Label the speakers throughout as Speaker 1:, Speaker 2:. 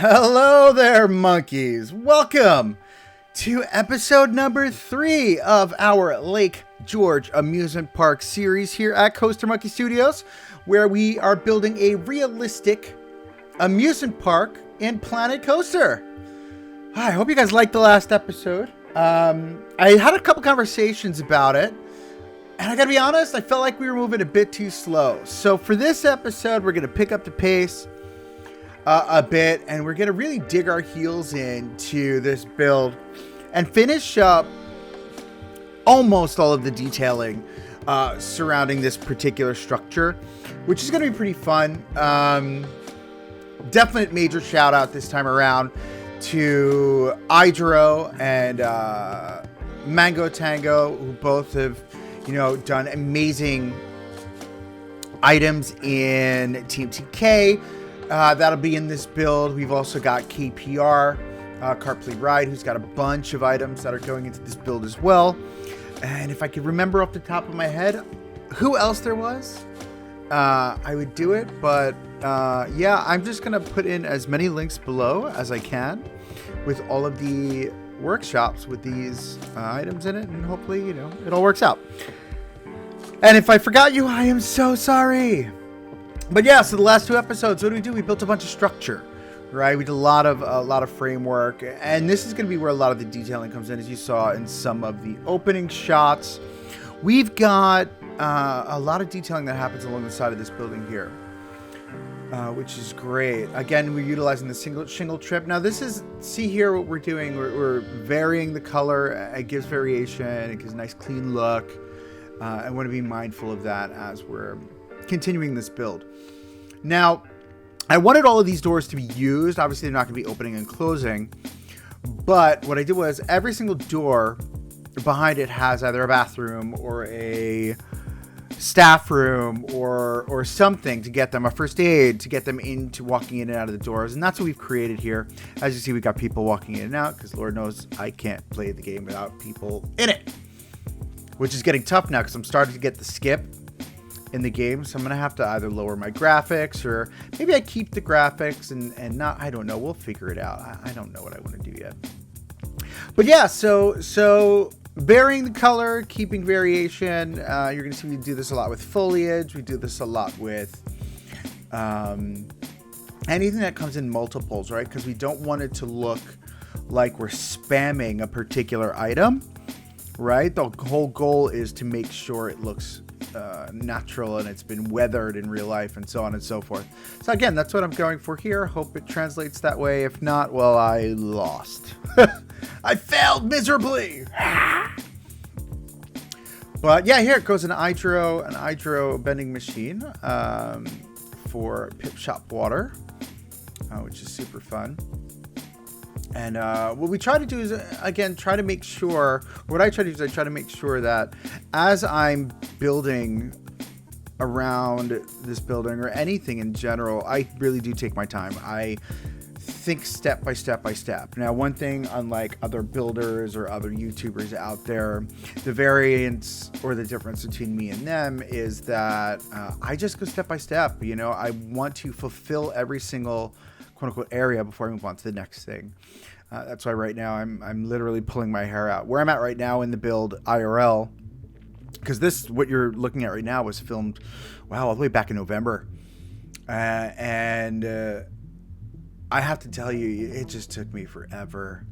Speaker 1: Hello there, monkeys. Welcome to episode number 3 of our Lake George Amusement Park series here at Coaster Monkey Studios, where we are building a realistic amusement park in Planet Coaster. I hope you guys liked the last episode. I had a couple conversations about it, and I gotta be honest, I felt like we were moving a bit too slow. So for this episode, we're gonna pick up the pace a bit, and we're gonna really dig our heels into this build and finish up almost all of the detailing surrounding this particular structure, which is gonna be pretty fun. Definite major shout out this time around to Idro and Mango Tango, who both have, done amazing items in Team TK. That'll be in this build. We've also got KPR, Carplay Ride, who's got a bunch of items that are going into this build as well. And if I could remember off the top of my head who else there was, I would do it. But yeah, I'm just going to put in as many links below as I can with all of the workshops with these items in it. And hopefully, it all works out. And if I forgot you, I am so sorry. But yeah, so the last 2 episodes, what do? We built a bunch of structure, right? We did a lot of framework, and this is going to be where a lot of the detailing comes in, as you saw in some of the opening shots. We've got a lot of detailing that happens along the side of this building here, which is great. Again, we're utilizing the single shingle trip. Now, see here what we're doing. We're varying the color. It gives variation. It gives a nice clean look. I want to be mindful of that as we're continuing this build. Now, I wanted all of these doors to be used. Obviously, they're not going to be opening and closing. But what I did was every single door behind it has either a bathroom or a staff room or something to get them, a first aid to get them into walking in and out of the doors. And that's what we've created here. As you see, we've got people walking in and out because Lord knows I can't play the game without people in it, which is getting tough now because I'm starting to get the skip in the game, so I'm gonna have to either lower my graphics or maybe I keep the graphics and not, I don't know, we'll figure it out. I don't know what I want to do yet. But yeah, so varying the color, keeping variation. You're gonna see we do this a lot with foliage. We do this a lot with anything that comes in multiples, right? Because we don't want it to look like we're spamming a particular item, right? The whole goal is to make sure it looks natural and it's been weathered in real life and so on and so forth. So again, that's what I'm going for here. Hope it translates that way. If not, well, I lost. I failed miserably. But yeah, here it goes, an hydro bending machine for Pip Shop water, which is super fun. And what we try to do is, again, I try to make sure that as I'm building around this building or anything in general, I really do take my time. I think step by step by step. Now, one thing, unlike other builders or other YouTubers out there, the variance or the difference between me and them is that I just go step by step. I want to fulfill every single quote-unquote area before I move on to the next thing. That's why right now I'm literally pulling my hair out. Where I'm at right now in the build IRL, because this, what you're looking at right now, was filmed, all the way back in November. And I have to tell you, it just took me forever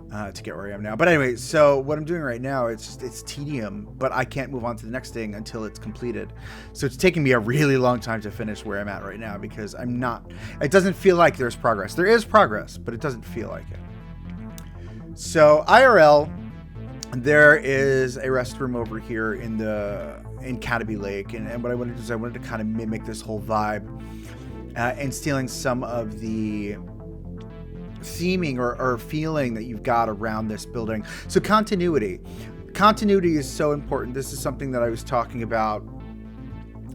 Speaker 1: to get where I am now. But anyway, so what I'm doing right now, it's tedium, but I can't move on to the next thing until it's completed. So it's taking me a really long time to finish where I'm at right now because it doesn't feel like there's progress. There is progress, but it doesn't feel like it. So IRL, there is a restroom over here in Canopy Lake. And what I wanted to do is I wanted to kind of mimic this whole vibe and stealing some of the theming or feeling that you've got around this building. So continuity is so important. This is something that I was talking about.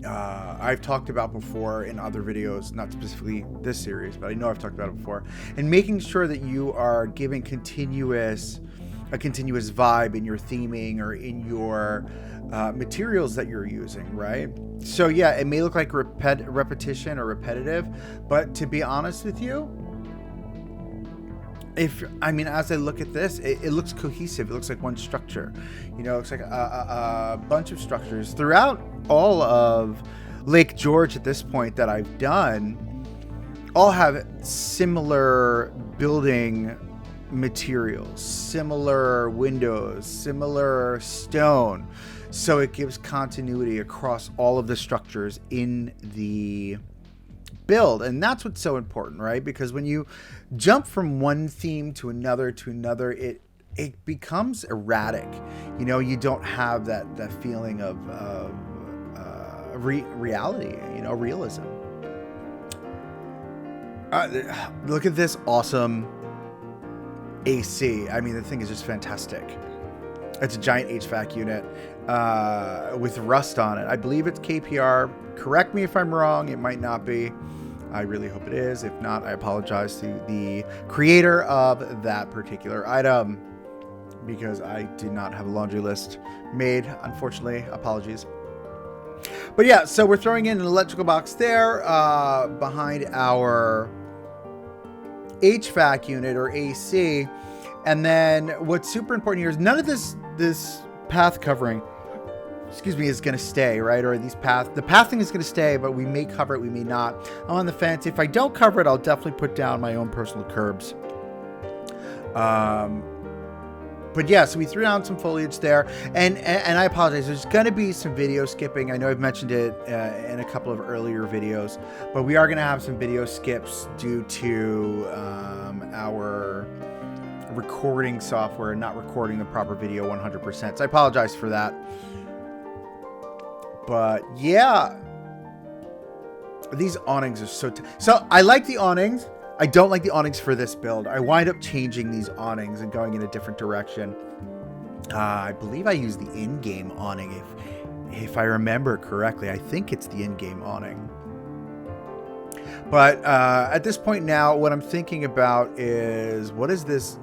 Speaker 1: I've talked about before in other videos, not specifically this series, but I know I've talked about it before. And making sure that you are giving a continuous vibe in your theming or in your materials that you're using, right? So yeah, it may look like repetition or repetitive, but to be honest with you, I mean, as I look at this, it looks cohesive. It looks like one structure. You know, it looks like a bunch of structures throughout all of Lake George at this point that I've done. All have similar building materials, similar windows, similar stone. So it gives continuity across all of the structures in the build. And that's what's so important, right? Because when you jump from one theme to another, it becomes erratic. You know, you don't have that feeling of reality, you know, realism. Look at this awesome AC. I mean, the thing is just fantastic. It's a giant HVAC unit with rust on it. I believe it's KPR. Correct me if I'm wrong. It might not be. I really hope it is. If not, I apologize to the creator of that particular item because I did not have a laundry list made, unfortunately. Apologies. But yeah, so we're throwing in an electrical box there behind our HVAC unit or AC. And then what's super important here is none of this path covering, excuse me, is going to stay, right? Or the pathing is going to stay, but we may cover it, we may not. I'm on the fence. If I don't cover it, I'll definitely put down my own personal curbs. But yeah, so we threw down some foliage there, and I apologize. There's going to be some video skipping. I know I've mentioned it in a couple of earlier videos, but we are going to have some video skips due to our recording software not recording the proper video 100%. So I apologize for that. But yeah, these awnings are so I like the awnings. I don't like the awnings for this build. I wind up changing these awnings and going in a different direction. I believe I use the in-game awning if I remember correctly. I think it's the in-game awning. But at this point now, what I'm thinking about is what is this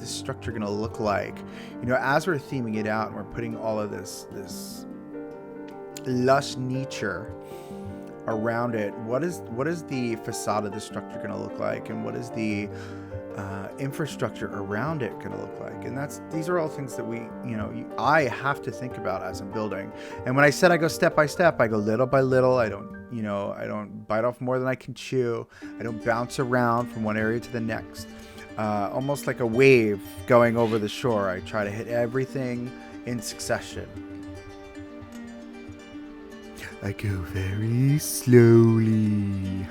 Speaker 1: structure going to look like? You know, as we're theming it out and we're putting all of this lush nature around it, what is the facade of the structure going to look like, and what is the infrastructure around it going to look like? And these are all things that I have to think about as I'm building. And when I said I go step by step, I go little by little. I don't bite off more than I can chew. I don't bounce around from one area to the next. Almost like a wave going over the shore. I try to hit everything in succession. I go very slowly.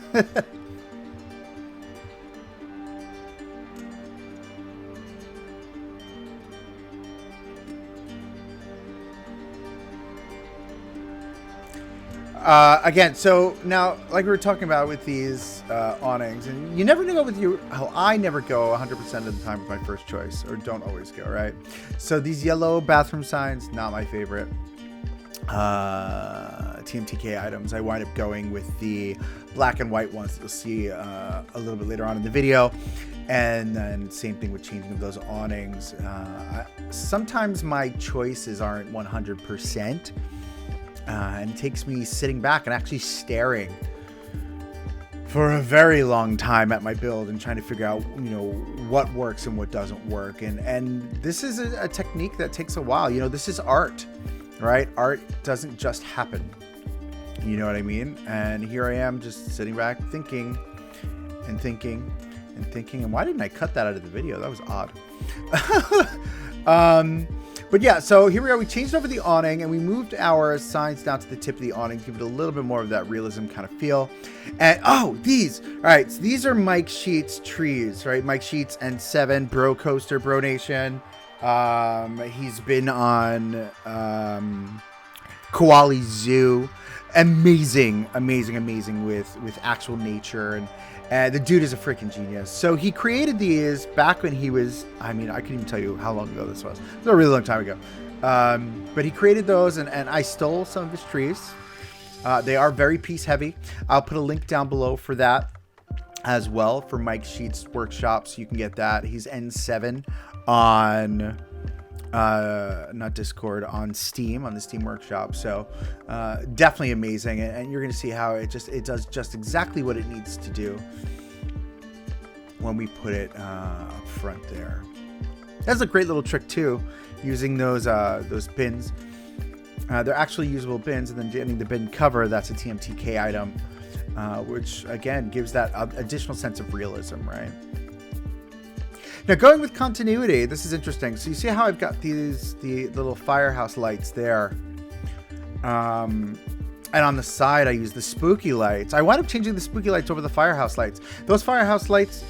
Speaker 1: Again, so now, like we were talking about with these awnings, and you never know how I never go 100% of the time with my first choice, or don't always go, right? So these yellow bathroom signs, not my favorite. TMTK items. I wind up going with the black and white ones that you'll see a little bit later on in the video. And then same thing with changing those awnings. Sometimes my choices aren't 100%. And it takes me sitting back and actually staring for a very long time at my build and trying to figure out, what works and what doesn't work. And this is a technique that takes a while. This is art, right? Art doesn't just happen. You know what I mean? And here I am just sitting back thinking and thinking and thinking. And why didn't I cut that out of the video? That was odd. But yeah, so here we are. We changed over the awning and we moved our signs down to the tip of the awning to give it a little bit more of that realism kind of feel. And these. All right, so these are Mike Sheets trees, right? Mike Sheets and 7 Bro Coaster, Bro Nation. He's been on Koali Zoo. Amazing with actual nature, and the dude is a freaking genius. So he created these back when he was, I couldn't even tell you how long ago this was. It was a really long time ago. But he created those, and I stole some of his trees. They are very piece heavy. I'll put a link down below for that as well, for Mike Sheets workshop, so you can get that. He's N7 on not Discord, on Steam, on the Steam Workshop. So definitely amazing, and you're going to see how it does just exactly what it needs to do. when we put it up front there. That's a great little trick too, using those bins. They're actually usable bins, and then getting the bin cover, that's a TMTK item, which again gives that additional sense of realism, right? Now, going with continuity, this is interesting. So you see how I've got the little firehouse lights there. And on the side, I use the spooky lights. I wound up changing the spooky lights over the firehouse lights. Those firehouse lights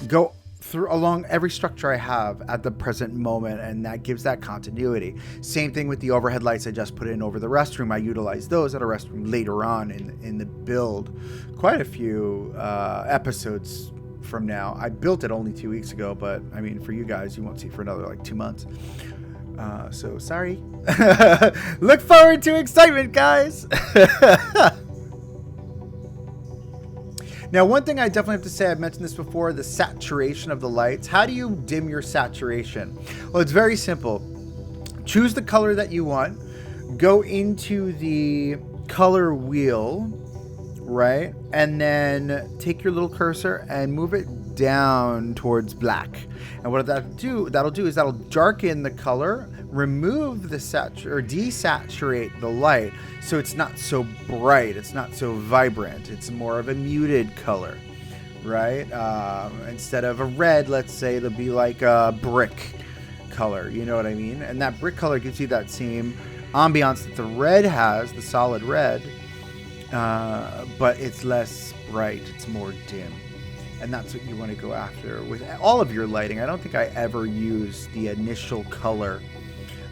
Speaker 1: go through along every structure I have at the present moment, and that gives that continuity. Same thing with the overhead lights I just put in over the restroom. I utilize those at a restroom later on in the build. Quite a few episodes from now. I built it only 2 weeks ago, but I mean, for you guys, you won't see it for another like 2 months. So sorry. Look forward to excitement, guys. Now, one thing I definitely have to say, I've mentioned this before, the saturation of the lights. How do you dim your saturation? Well, it's very simple. Choose the color that you want. Go into the color wheel, right? And then take your little cursor and move it down towards black. And what that'll do is that'll darken the color, remove the desaturate the light, so it's not so bright, it's not so vibrant, it's more of a muted color, right? Instead of a red, let's say, it'll be like a brick color, you know what I mean? And that brick color gives you that same ambiance that the red has, the solid red, but it's less bright, it's more dim. And that's what you want to go after with all of your lighting. I don't think I ever use the initial color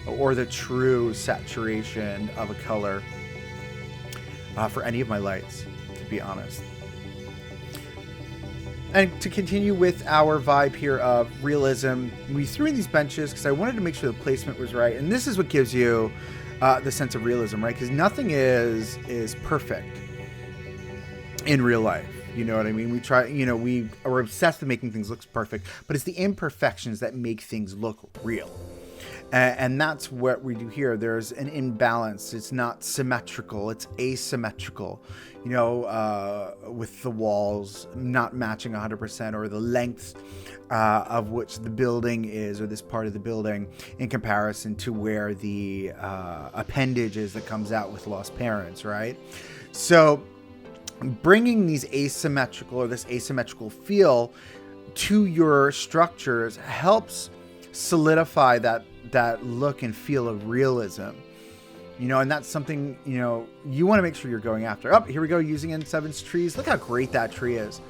Speaker 1: or the true saturation of a color for any of my lights, to be honest. And to continue with our vibe here of realism, we threw in these benches because I wanted to make sure the placement was right. And this is what gives you the sense of realism, right? Because nothing is perfect in real life. You know what I mean? We try, we are obsessed with making things look perfect, but it's the imperfections that make things look real. And that's what we do here. There's an imbalance. It's not symmetrical. It's asymmetrical, with the walls not matching 100%, or the length of which the building is, or this part of the building, in comparison to where the appendage is that comes out with lost parents, right? So bringing this asymmetrical feel to your structures helps solidify that look and feel of realism, and that's something, you want to make sure you're going after. Oh, here we go, using N7's trees. Look how great that tree is.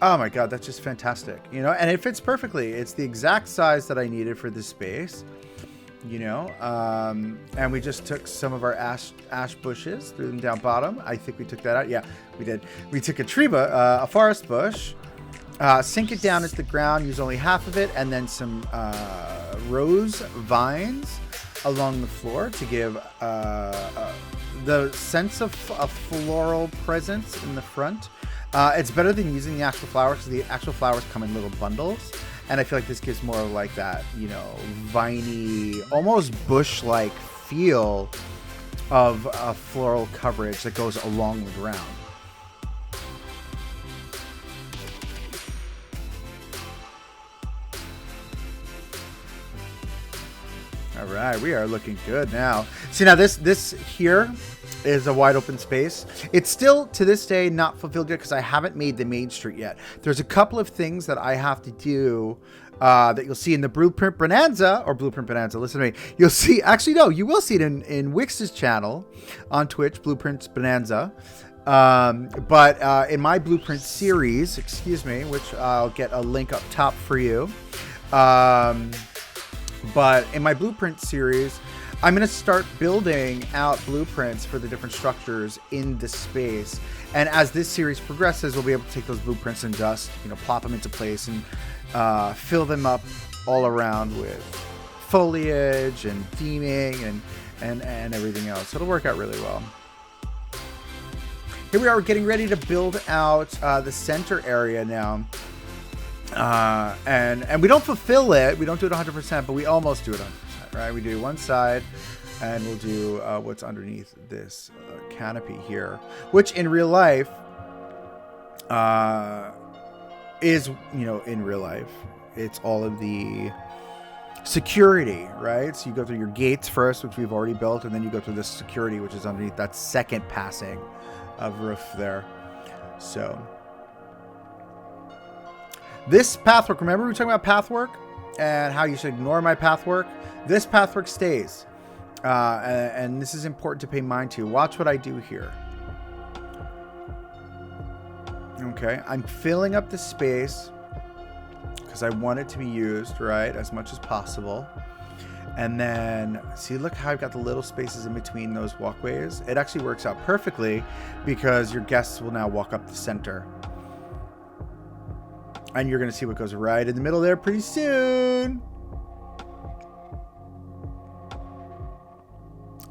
Speaker 1: Oh my God, that's just fantastic, and it fits perfectly. It's the exact size that I needed for this space. And we just took some of our ash bushes, threw them down bottom. I think we took that out. Yeah, we did. We took a forest bush, sink it down into the ground, use only half of it, and then some rose vines along the floor to give the sense of a floral presence in the front. It's better than using the actual flowers, because the actual flowers come in little bundles. And I feel like this gives more of like that, viney, almost bush-like feel of a floral coverage that goes along the ground. All right, we are looking good now. See, now this here is a wide open space. It's still, to this day, not fulfilled yet because I haven't made the main street yet. There's a couple of things that I have to do that you'll see in the Blueprint Bonanza, listen to me. You'll see, actually, no, you will see it in Wix's channel on Twitch, Blueprints Bonanza. But in my Blueprint series, which I'll get a link up top for you. But in my Blueprint series, I'm going to start building out blueprints for the different structures in the space. And as this series progresses, we'll be able to take those blueprints and just, plop them into place and fill them up all around with foliage and theming and everything else. It'll work out really well. Here we are getting ready to build out the center area now. And we don't fulfill it. We don't do it 100%, but we almost do it 100%. Right, we do one side, and we'll do what's underneath this canopy here, which in real life is, you know, in real life. It's all of the security, right? So you go through your gates first, which we've already built, and then you go through the security, which is underneath that second passing of roof there. So this pathwork, remember we were talking about pathwork and how you should ignore my pathwork? This pathwork stays. And this is important to pay mind to. Watch what I do here. Okay, I'm filling up the space because I want it to be used, right, as much as possible. And then, see, look how I've got the little spaces in between those walkways. It actually works out perfectly because your guests will now walk up the center. And you're going to see what goes right in the middle there pretty soon.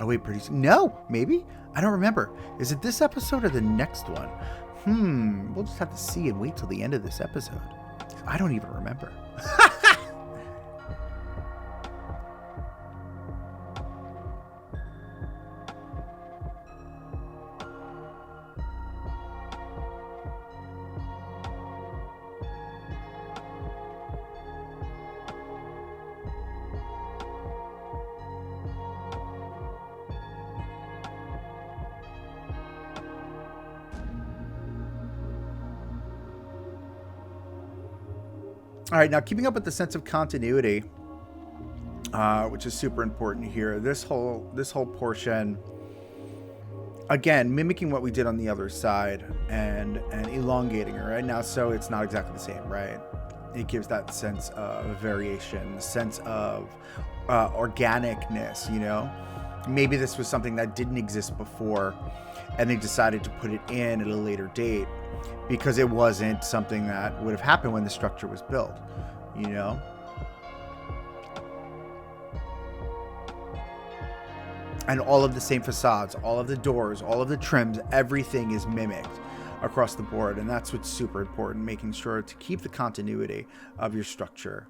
Speaker 1: Oh, wait, pretty soon? No, maybe? I don't remember. Is it this episode or the next one? We'll just have to see and wait till the end of this episode. I don't even remember. All right, now keeping up with the sense of continuity, which is super important here. This whole portion, again, mimicking what we did on the other side and elongating it right now, so it's not exactly the same, right? It gives that sense of variation, the sense of organicness. You know, maybe this was something that didn't exist before, and they decided to put it in at a later date, because it wasn't something that would have happened when the structure was built, you know? And all of the same facades, all of the doors, all of the trims, everything is mimicked across the board. And that's what's super important, making sure to keep the continuity of your structure.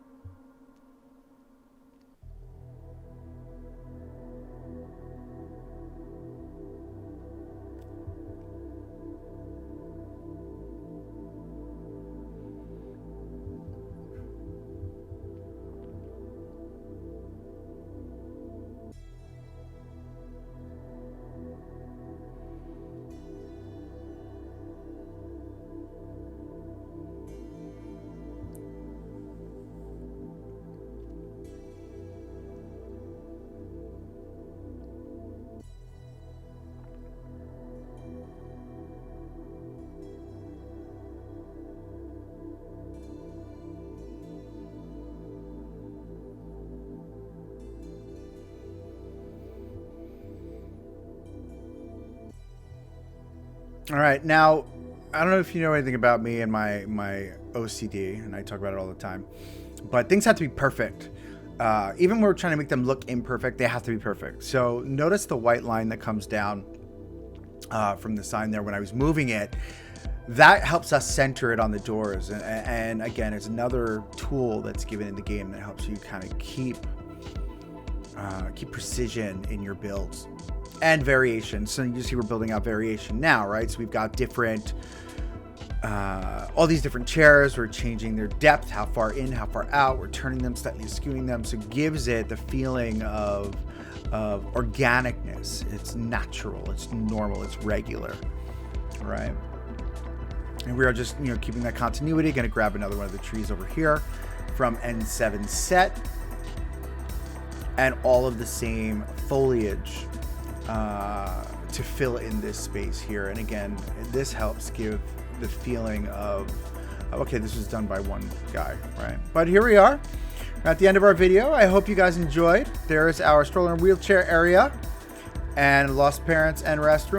Speaker 1: All right, now, I don't know if you know anything about me and my OCD, and I talk about it all the time, but things have to be perfect. Even when we're trying to make them look imperfect, they have to be perfect. So notice the white line that comes down from the sign there when I was moving it. That helps us center it on the doors. And again, it's another tool that's given in the game that helps you kind of keep precision in your builds. And variation. So you see we're building out variation now, right? So we've got different, all these different chairs. We're changing their depth, how far in, how far out. We're turning them, slightly skewing them. So it gives it the feeling of organicness. It's natural, it's normal, it's regular, right? And we are just, you know, keeping that continuity. Going to grab another one of the trees over here from N7 set. And all of the same foliage to fill in this space here. And again, this helps give the feeling of, okay, this was done by one guy, right? But here we are at the end of our video. I hope you guys enjoyed. There's our stroller and wheelchair area and lost parents and restroom.